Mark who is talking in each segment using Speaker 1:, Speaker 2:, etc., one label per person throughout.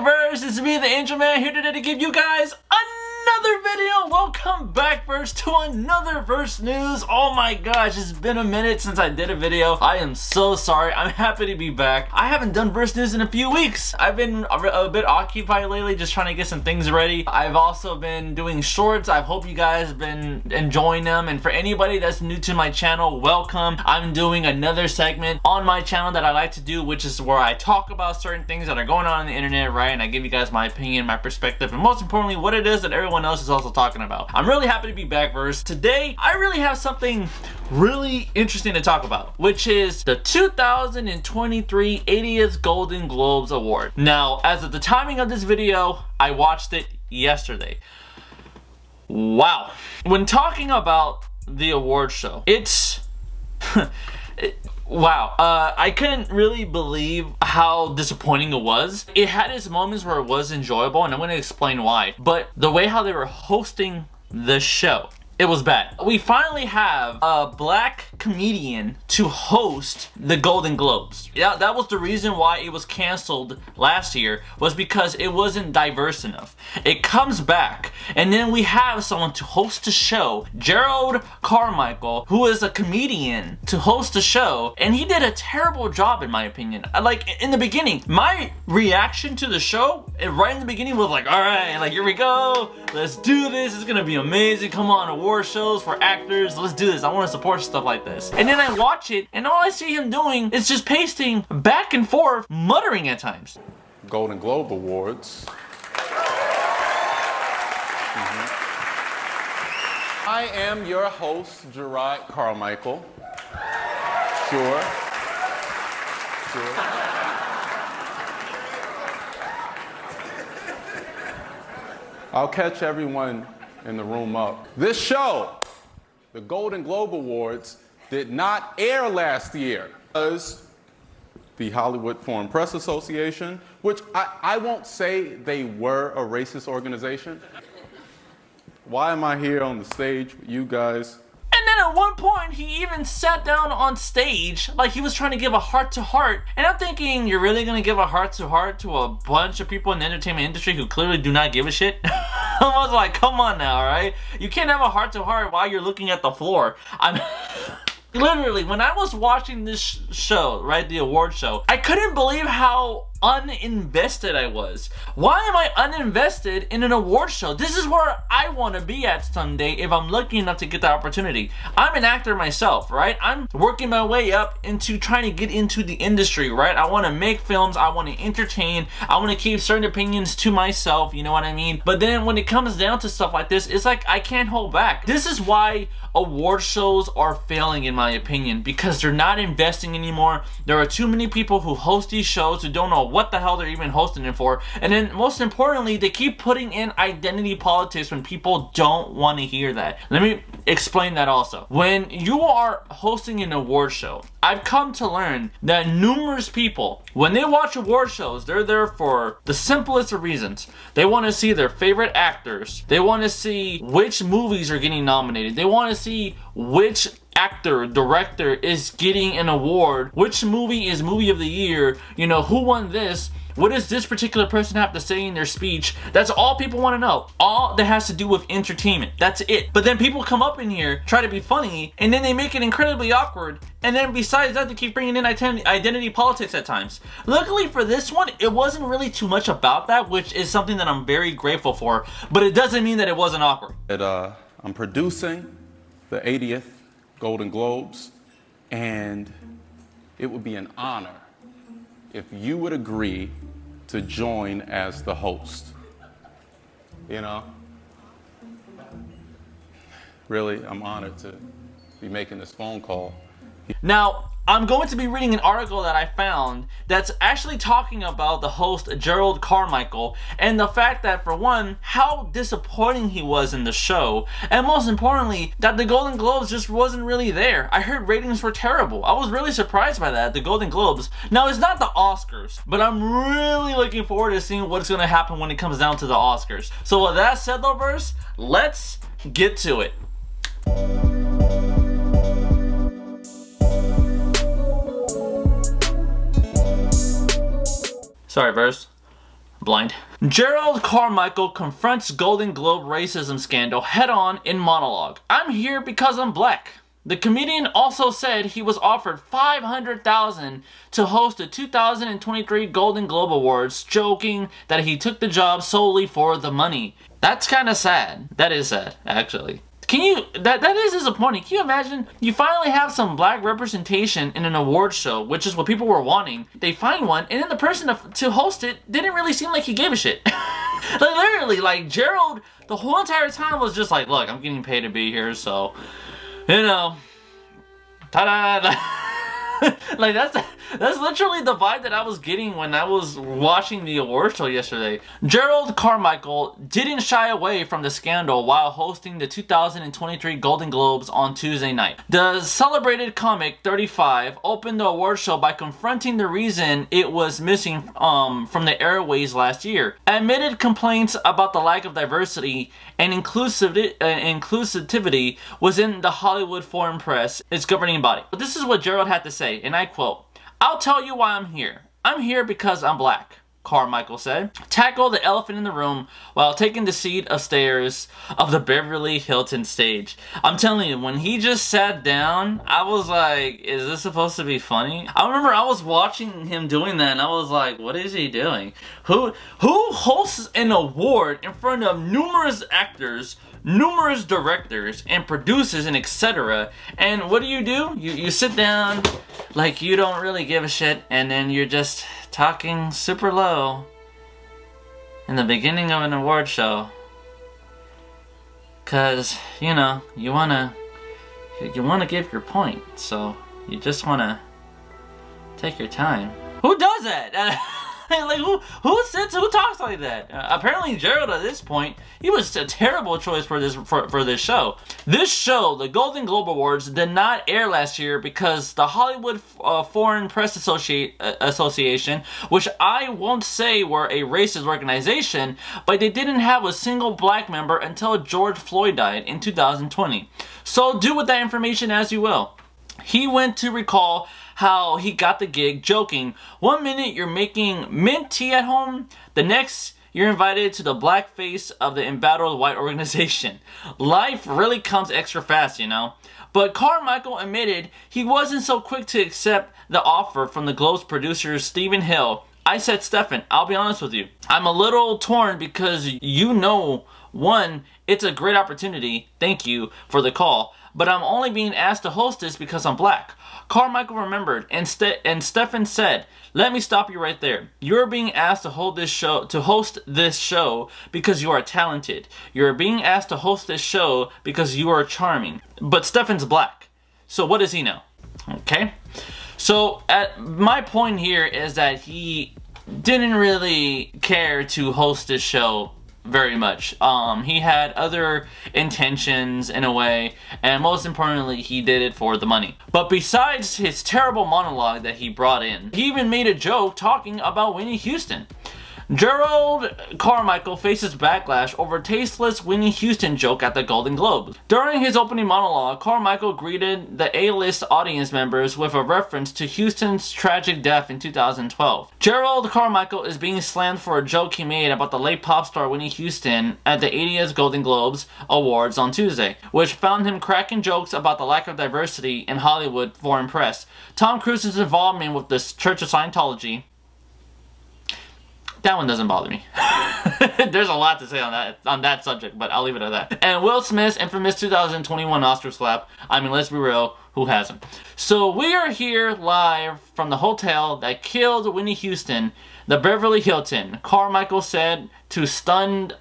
Speaker 1: Verse, it's me, the Angel Man, here today to give you guys another video. Welcome back, Verse, to another Verse news. Oh my gosh, it's been a minute since I did a video. I am so sorry. I'm happy to be back. I haven't done Verse news in a few weeks. I've been a bit occupied lately, just trying to get some things ready. I've also been doing shorts. I hope you guys have been enjoying them. And for anybody that's new to my channel, welcome. I'm doing another segment on my channel that I like to do, which is where I talk about certain things that are going on the internet, right? And I give you guys my opinion, my perspective, and most importantly, what it is that everyone else is also talking about. I'm really happy to be back, Verse. Today, I really have something really interesting to talk about, which is the 2023 80th Golden Globes Award. Now, as of the timing of this video, I watched it yesterday. Wow. When talking about the award show, it's... wow, I couldn't really believe how disappointing it was. It had its moments where it was enjoyable, and I'm going to explain why. But the way how they were hosting the show, it was bad. We finally have a black comedian to host the Golden Globes. Yeah, that was the reason why it was canceled last year, was because it wasn't diverse enough. It comes back, and then we have someone to host the show, Gerald Carmichael, who is a comedian, to host the show, and he did a terrible job in my opinion. Like, in the beginning, my reaction to the show, right in the beginning, was like, alright, like, here we go, let's do this, it's gonna be amazing, come on, award shows for actors, let's do this, I want to support stuff like this. And then I watch it, and all I see him doing is just pacing back and forth, muttering at times.
Speaker 2: Golden Globe Awards. I am your host, Gerard Carmichael. Sure. I'll catch everyone in the room up. This show, the Golden Globe Awards, did not air last year because the Hollywood Foreign Press Association, which I won't say they were a racist organization. Why am I here on the stage with you guys?
Speaker 1: And then at one point, he even sat down on stage like he was trying to give a heart-to-heart. And I'm thinking, you're really gonna give a heart-to-heart to a bunch of people in the entertainment industry who clearly do not give a shit? I was like, come on now, alright? You can't have a heart-to-heart while you're looking at the floor. I'm... Literally, when I was watching this show, right, the award show, I couldn't believe how uninvested I was. Why am I uninvested in an award show? This is where I want to be at someday if I'm lucky enough to get the opportunity. I'm an actor myself, right? I'm working my way up into trying to get into the industry, right? I want to make films, I want to entertain, I want to keep certain opinions to myself, you know what I mean? But then when it comes down to stuff like this, it's like I can't hold back. This is why award shows are failing in my opinion, because they're not investing anymore. There are too many people who host these shows who don't know what the hell they're even hosting it for. And then most importantly, they keep putting in identity politics when people don't want to hear that. Let me explain that also. When you are hosting an award show, I've come to learn that numerous people, when they watch award shows, they're there for the simplest of reasons. They want to see their favorite actors. They want to see which movies are getting nominated. They want to see which actor, director is getting an award, which movie is movie of the year, you know, who won this, what does this particular person have to say in their speech. That's all people want to know. All that has to do with entertainment. That's it. But then people come up in here, try to be funny, and then they make it incredibly awkward. And then besides that, they keep bringing in identity politics at times. Luckily for this one, it wasn't really too much about that, which is something that I'm very grateful for. But it doesn't mean that it wasn't awkward.
Speaker 2: I'm producing the 80th Golden Globes, and it would be an honor if you would agree to join as the host. You know? Really, I'm honored to be making this phone call.
Speaker 1: Now, I'm going to be reading an article that I found that's actually talking about the host Gerald Carmichael and the fact that, for one, how disappointing he was in the show, and most importantly, that the Golden Globes just wasn't really there. I heard ratings were terrible. I was really surprised by that, the Golden Globes. Now, it's not the Oscars, but I'm really looking forward to seeing what's going to happen when it comes down to the Oscars. So with that said, though, Verse, let's get to it. Sorry, Verse. Blind. Gerald Carmichael confronts Golden Globe racism scandal head-on in monologue. I'm here because I'm black. The comedian also said he was offered $500,000 to host the 2023 Golden Globe Awards, joking that he took the job solely for the money. That's kind of sad. That is sad, actually. That is disappointing. Can you imagine? You finally have some black representation in an award show, which is what people were wanting. They find one, and then the person to host it didn't really seem like he gave a shit. Like, literally, like, Gerald, the whole entire time was just like, look, I'm getting paid to be here, so, you know, ta-da. Like, that's literally the vibe that I was getting when I was watching the award show yesterday. Gerald Carmichael didn't shy away from the scandal while hosting the 2023 Golden Globes on Tuesday night. The celebrated comic 35 opened the award show by confronting the reason it was missing from the airways last year. Admitted complaints about the lack of diversity and inclusivity within the Hollywood Foreign Press, its governing body. But this is what Gerald had to say, and I quote, "I'll tell you why I'm here. I'm here because I'm black," Carmichael said. Tackle the elephant in the room while taking the seat of stairs of the Beverly Hilton stage. I'm telling you, when he just sat down, I was like, is this supposed to be funny? I remember I was watching him doing that and I was like, what is he doing? Who hosts an award in front of numerous actors, numerous directors and producers and etc. And what do? You sit down like you don't really give a shit, and then you're just talking super low in the beginning of an award show, cause you know you wanna give your point, so you just wanna take your time. Who does that? Like, who talks like that? Apparently Gerald, at this point, he was a terrible choice for this show. This show, the Golden Globe Awards, did not air last year because the Hollywood Foreign Press Association, which I won't say were a racist organization, but they didn't have a single black member until George Floyd died in 2020. So do with that information as you will. He went to recall how he got the gig, joking, "One minute you're making mint tea at home, the next you're invited to the black face of the embattled white organization. Life really comes extra fast, you know." But Carmichael admitted he wasn't so quick to accept the offer from the Globe's producer Stephen Hill. "I said, Stephen, I'll be honest with you. I'm a little torn because one, it's a great opportunity, thank you for the call, but I'm only being asked to host this because I'm black." Carmichael remembered, and Stephen said, "Let me stop you right there. You're being asked to host this show because you are talented. You're being asked to host this show because you are charming. But Stephen's black. So what does he know?" Okay? So my point here is that he didn't really care to host this show very much. He had other intentions in a way, and most importantly, he did it for the money. But besides his terrible monologue that he brought in, he even made a joke talking about Whitney Houston. Gerald Carmichael faces backlash over tasteless Whitney Houston joke at the Golden Globes. During his opening monologue, Carmichael greeted the A-list audience members with a reference to Houston's tragic death in 2012. Gerald Carmichael is being slammed for a joke he made about the late pop star Whitney Houston at the 80th Golden Globes Awards on Tuesday, which found him cracking jokes about the lack of diversity in Hollywood foreign press. Tom Cruise's involvement with the Church of Scientology, that one doesn't bother me. There's a lot to say on that subject, but I'll leave it at that. And Will Smith's infamous 2021 Oscar slap. I mean, let's be real, who hasn't? So we are here live from the hotel that killed Whitney Houston, the Beverly Hilton, Carmichael said to stunned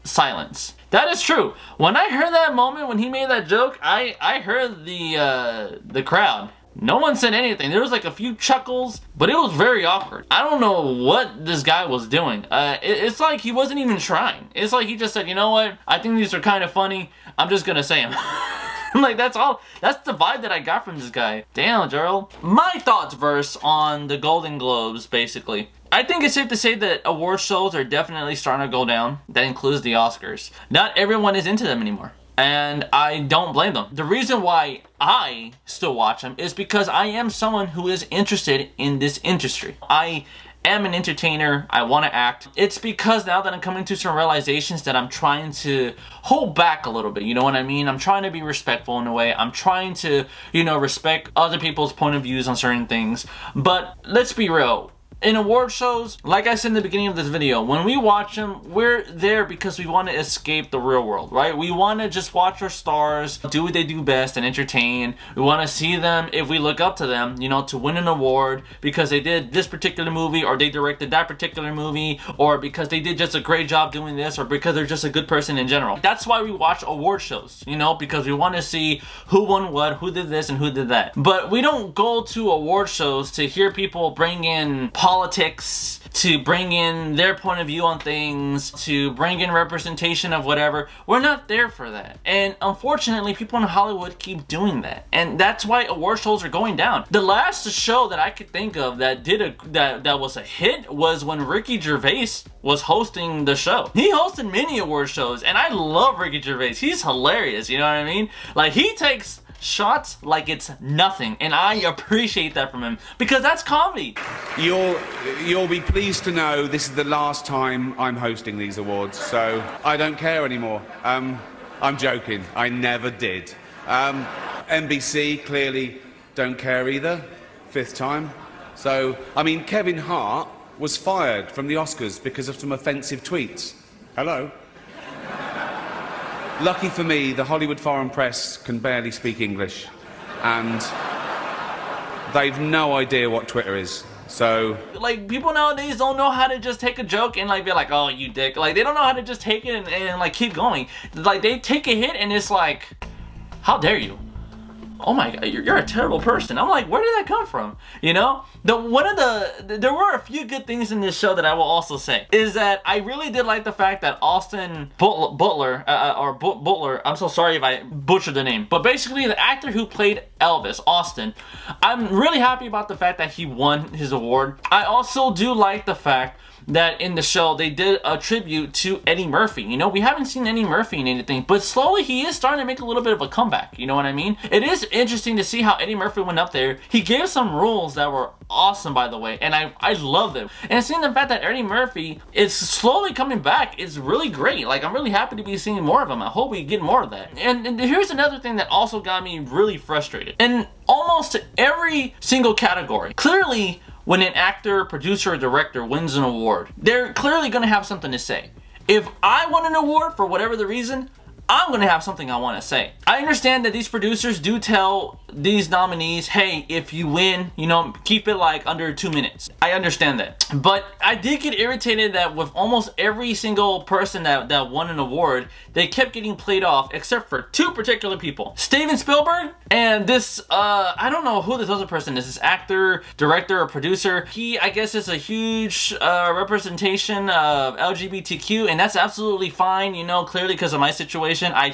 Speaker 1: silence. That is true. When I heard that moment when he made that joke, I heard the crowd. No one said anything. There was like a few chuckles, but it was very awkward. I don't know what this guy was doing. It's like he wasn't even trying. It's like he just said, you know what? I think these are kind of funny. I'm just gonna say them. Like, that's all. That's the vibe that I got from this guy. Damn, Gerald. My thoughts verse on the Golden Globes, basically. I think it's safe to say that award shows are definitely starting to go down. That includes the Oscars. Not everyone is into them anymore, and I don't blame them. The reason why I still watch them is because I am someone who is interested in this industry. I am an entertainer. I want to act. It's because now that I'm coming to some realizations that I'm trying to hold back a little bit. You know what I mean? I'm trying to be respectful in a way. I'm trying to, you know, respect other people's point of views on certain things. But let's be real. In award shows, like I said in the beginning of this video, when we watch them, we're there because we want to escape the real world, right? We want to just watch our stars do what they do best and entertain. We want to see them, if we look up to them, you know, to win an award because they did this particular movie, or they directed that particular movie, or because they did just a great job doing this, or because they're just a good person in general. That's why we watch award shows, you know, because we want to see who won what, who did this, and who did that. But we don't go to award shows to hear people bring in politics, to bring in their point of view on things, to bring in representation of whatever. We're not there for that. And unfortunately, people in Hollywood keep doing that. And that's why award shows are going down. The last show that I could think of that did that was a hit was when Ricky Gervais was hosting the show. He hosted many award shows, and I love Ricky Gervais. He's hilarious, you know what I mean? Like, he takes shots like it's nothing, and I appreciate that from him because that's comedy.
Speaker 3: You'll be pleased to know this is the last time I'm hosting these awards, so I don't care anymore. I'm joking. I never did. NBC clearly don't care either. 5th time. So, I mean, Kevin Hart was fired from the Oscars because of some offensive tweets. Hello? Lucky for me, the Hollywood Foreign Press can barely speak English, and they've no idea what Twitter is. So,
Speaker 1: like, people nowadays don't know how to just take a joke and like be like, oh, you dick. Like, they don't know how to just take it and like keep going. Like, they take a hit and it's like, how dare you? Oh my god, you're a terrible person. I'm like, where did that come from? You know? There were a few good things in this show that I will also say. Is that I really did like the fact that Austin Butler, I'm so sorry if I butchered the name. But basically, the actor who played Elvis, Austin, I'm really happy about the fact that he won his award. I also do like the fact that in the show they did a tribute to Eddie Murphy. You know, we haven't seen Eddie Murphy in anything, but slowly he is starting to make a little bit of a comeback. You know what I mean? It is interesting to see how Eddie Murphy went up there. He gave some rules that were awesome, by the way, and I love them. And seeing the fact that Eddie Murphy is slowly coming back is really great. Like, I'm really happy to be seeing more of him. I hope we get more of that. And here's another thing that also got me really frustrated. In almost every single category, clearly, when an actor, producer, or director wins an award, they're clearly going to have something to say. If I won an award for whatever the reason, I'm going to have something I want to say. I understand that these producers do tell these nominees, hey, if you win, you know, keep it like under 2 minutes. I understand that. But I did get irritated that with almost every single person that won an award, they kept getting played off except for 2 particular people. Steven Spielberg and this, I don't know who this other person is, this actor, director, or producer. He, I guess, is a huge representation of LGBTQ, and that's absolutely fine, you know, clearly because of my situation. I'm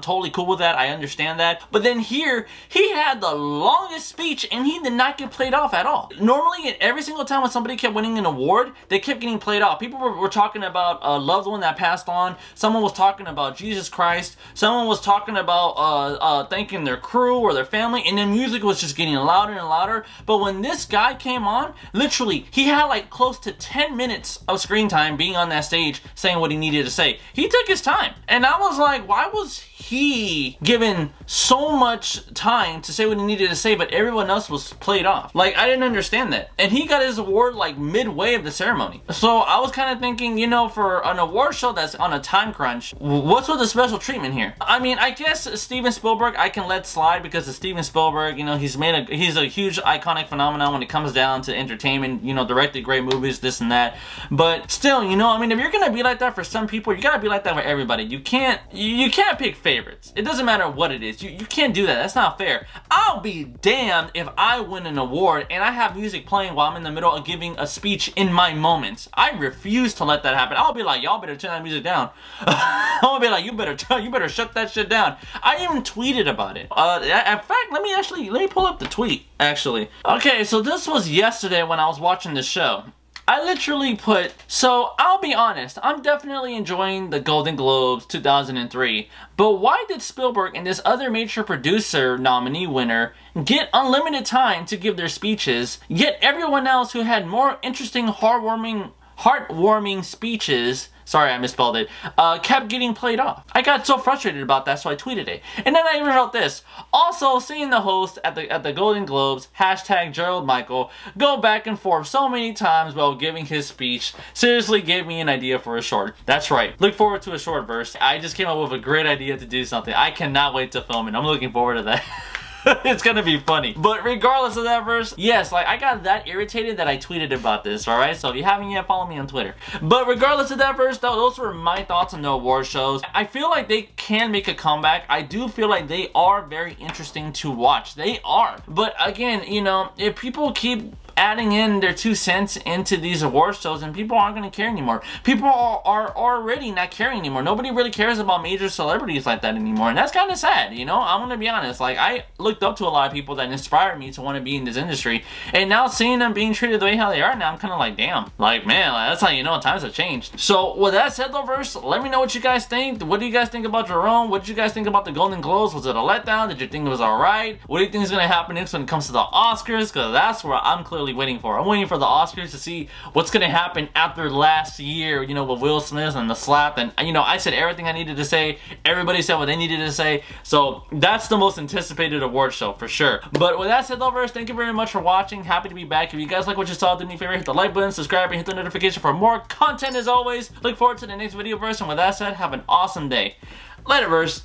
Speaker 1: totally cool with that. I understand that. But then here, he had the longest speech and he did not get played off at all. Normally, every single time when somebody kept winning an award, they kept getting played off. People were talking about a loved one that passed on. Someone was talking about Jesus Christ. Someone was talking about thanking their crew or their family, and then music was just getting louder and louder. But when this guy came on, literally, he had like close to 10 minutes of screen time being on that stage saying what he needed to say. He took his time. And I was like, why was he given so much time to say what he needed to say, but everyone else was played off? Like, I didn't understand that. And he got his award like midway of the ceremony. So I was kind of thinking, you know, for an award show that's on a time crunch, what's with the special treatment here? I mean, I guess Steven Spielberg I can let slide because of Steven Spielberg. You know, he's a huge iconic phenomenon when it comes down to entertainment. You know, directed great movies, this and that. But still, you know, I mean, if you're gonna be like that for some people, you gotta be like that for everybody. You can't pick favorites. It doesn't matter what it is. You can't do that. That's not fair. I'll be damned if I win an award and I have music playing while I'm in the middle of giving a speech in my moments. I refuse to let that happen. I'll be like, y'all better turn that music down. I'll be like, you better shut that shit down. I even tweeted about it. In fact, let me pull up the tweet, actually. Okay, so this was yesterday when I was watching the show. I literally put, so I'll be honest, I'm definitely enjoying the Golden Globes 2003, but why did Spielberg and this other major producer nominee winner get unlimited time to give their speeches, yet everyone else who had more interesting, heartwarming speeches, sorry I misspelled it, kept getting played off. I got so frustrated about that, so I tweeted it. And then I even wrote this. Also, seeing the host at the Golden Globes, hashtag Gerald Michael, go back and forth so many times while giving his speech seriously gave me an idea for a short. That's right. Look forward to a short verse. I just came up with a great idea to do something. I cannot wait to film it. I'm looking forward to that. It's gonna be funny. But regardless of that verse, yes, like I got that irritated that I tweeted about this, alright? So if you haven't yet, follow me on Twitter. But regardless of that verse, those were my thoughts on the award shows. I feel like they can make a comeback. I do feel like they are very interesting to watch. They are. But again, you know, if people keep adding in their 2 cents into these award shows, and people aren't going to care anymore. People are already not caring anymore. Nobody really cares about major celebrities like that anymore, and that's kind of sad, you know? I'm going to be honest. Like, I looked up to a lot of people that inspired me to want to be in this industry, and now seeing them being treated the way how they are now, I'm kind of like, damn. Like, man, like, that's how you know times have changed. So, with that said, though, verse, let me know what you guys think. What do you guys think about Jerome? What did you guys think about the Golden Globes? Was it a letdown? Did you think it was alright? What do you think is going to happen next when it comes to the Oscars? Because that's where I'm clearly waiting for. I'm waiting for the Oscars to see what's going to happen after last year, you know, with Will Smith and the slap. And, you know, I said everything I needed to say. Everybody said what they needed to say. So that's the most anticipated award show for sure. But with that said, lovers, thank you very much for watching. Happy to be back. If you guys like what you saw, do me a favor, hit the like button, subscribe, and hit the notification for more content as always. Look forward to the next video verse. And with that said, have an awesome day. Later, verse.